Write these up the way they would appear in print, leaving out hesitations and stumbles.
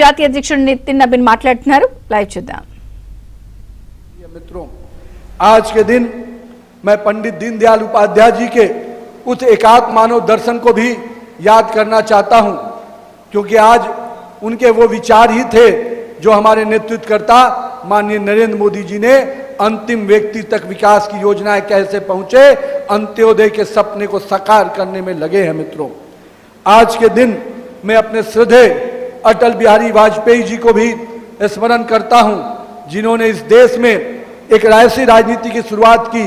జాతీయ అధ్యక్షుడు నితిన్ నబీన్ మాట్లాడుతున్నారు. లైవ్ చూద్దాం. मित्रों, आज के दिन मैं पंडित दीनदयाल उपाध्याय जी के उस एकात्म मानव दर्शन को भी याद करना चाहता हूं, क्योंकि आज उनके वो विचार ही थे जो हमारे नेतृत्वकर्ता माननीय नरेंद्र मोदी जी ने अंतिम व्यक्ति तक विकास की योजनाएं कैसे पहुंचे, अंत्योदय के सपने को साकार करने में लगे हैं. मित्रों, आज के दिन मैं अपने श्रद्धेय अटल बिहारी वाजपेयी जी को भी स्मरण करता हूं, जिन्होंने इस देश में एक ऐसी राजनीति की शुरुआत की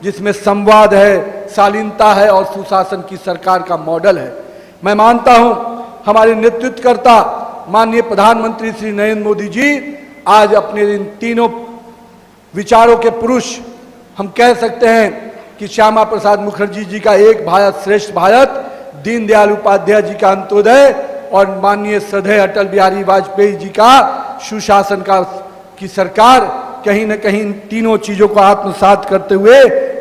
जिसमें संवाद है, शालीनता है और सुशासन की सरकार का मॉडल है. मैं मानता हूं हमारे नेतृत्वकर्ता माननीय प्रधानमंत्री श्री नरेंद्र मोदी जी आज अपने इन तीनों विचारों के पुरुष हम कह सकते हैं कि श्यामा प्रसाद मुखर्जी जी का एक भारत श्रेष्ठ भारत, दीनदयाल उपाध्याय जी का अंत्योदय और माननीय श्रद्धेय अटल बिहारी वाजपेयी जी का सुशासन की सरकार, कहीं न कहीं इन तीनों चीजों को आत्मसात करते हुए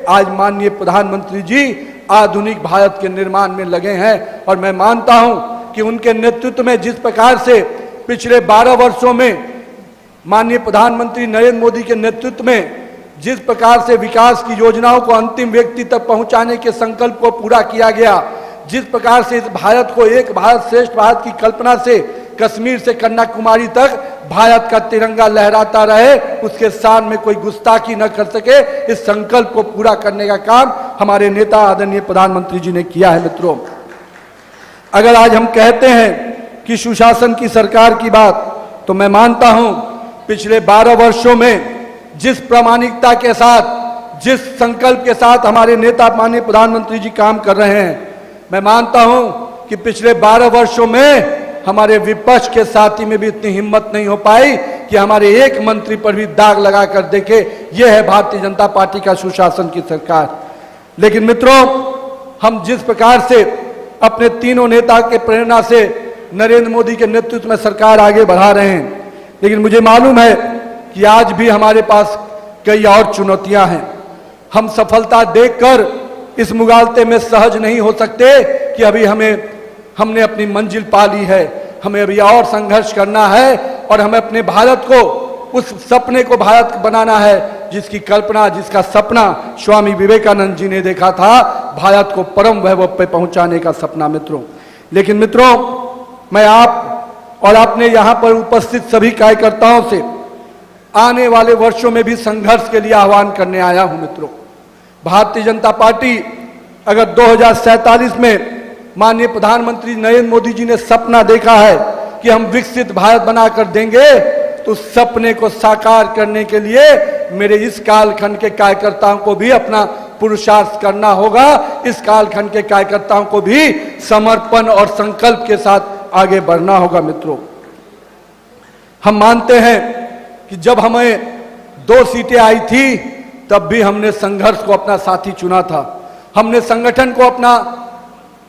आज माननीय प्रधानमंत्री जी आधुनिक भारत के निर्माण में लगे हैं. और मैं मानता हूं कि उनके नेतृत्व में जिस प्रकार से पिछले 12 वर्षों में माननीय प्रधानमंत्री नरेंद्र मोदी के नेतृत्व में जिस प्रकार से विकास की योजनाओं को अंतिम व्यक्ति तक पहुंचाने के संकल्प को पूरा किया गया, जिस प्रकार से इस भारत को एक भारत श्रेष्ठ भारत की कल्पना से कश्मीर से कन्याकुमारी तक भारत का तिरंगा लहराता रहे, उसके शान में कोई गुस्ताखी न कर सके, इस संकल्प को पूरा करने का काम हमारे नेता आदरणीय प्रधानमंत्री जी ने किया है. मित्रों, अगर आज हम कहते हैं कि सुशासन की सरकार की बात, तो मैं मानता हूं पिछले 12 वर्षों में जिस प्रामाणिकता के साथ, जिस संकल्प के साथ हमारे नेता माननीय प्रधानमंत्री जी काम कर रहे हैं, मैं मानता हूं कि पिछले 12 वर्षों में हमारे विपक्ष के साथी में भी इतनी हिम्मत नहीं हो पाई कि हमारे एक मंत्री पर भी दाग लगा कर देखे यह है भारतीय जनता पार्टी का सुशासन की सरकार. लेकिन मित्रों, हम जिस प्रकार से अपने तीनों नेता के प्रेरणा से नरेंद्र मोदी के नेतृत्व में सरकार आगे बढ़ा रहे हैं, लेकिन मुझे मालूम है कि आज भी हमारे पास कई और चुनौतियां हैं. हम सफलता देखकर इस मुगालते में सहज नहीं हो सकते कि अभी हमने अपनी मंजिल पा ली है, हमें अभी और संघर्ष करना है और हमें अपने भारत को, उस सपने को भारत बनाना है जिसकी कल्पना, जिसका सपना स्वामी विवेकानंद जी ने देखा था, भारत को परम वैभव पे पहुंचाने का सपना. मित्रों, लेकिन मित्रों, मैं आप और आपने यहां पर उपस्थित सभी कार्यकर्ताओं से आने वाले वर्षों में भी संघर्ष के लिए आह्वान करने आया हूं. मित्रों, भारतीय जनता पार्टी अगर 2047 में माननीय प्रधानमंत्री नरेंद्र मोदी जी ने सपना देखा है कि हम विकसित भारत बनाकर देंगे, तो सपने को साकार करने के लिए मेरे इस कालखंड के कार्यकर्ताओं को भी अपना पुरुषार्थ करना होगा. इस कालखंड के कार्यकर्ताओं को भी समर्पण और संकल्प के साथ आगे बढ़ना होगा. मित्रों, हम मानते हैं कि जब हमें 2 सीटें आई थी तब भी हमने संघर्ष को अपना साथी चुना था. हमने संगठन को अपना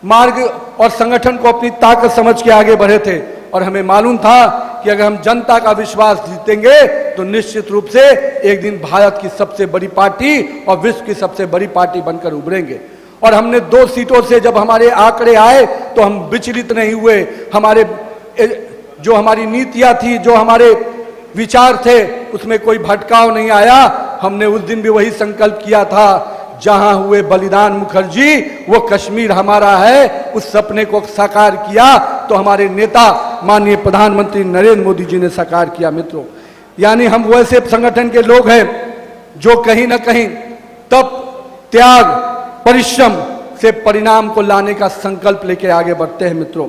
मार्ग और संगठन को अपनी ताकत समझ के आगे बढ़े थे और हमें मालूम था कि अगर हम जनता का विश्वास जीतेंगे तो निश्चित रूप से एक दिन भारत की सबसे बड़ी पार्टी और विश्व की सबसे बड़ी पार्टी बनकर उभरेंगे. और हमने 2 सीटों से जब हमारे आंकड़े आए तो हम विचलित नहीं हुए. जो हमारी नीतियां थी, जो हमारे विचार थे, उसमें कोई भटकाव नहीं आया. हमने उस दिन भी वही संकल्प किया था, जहां हुए बलिदान मुखर्जी वो कश्मीर हमारा है. उस सपने को साकार किया तो हमारे नेता माननीय प्रधानमंत्री नरेंद्र मोदी जी ने साकार किया. मित्रों, यानी हम वैसे संगठन के लोग हैं जो कहीं ना कहीं तप, त्याग, परिश्रम से परिणाम को लाने का संकल्प लेके आगे बढ़ते हैं. मित्रों,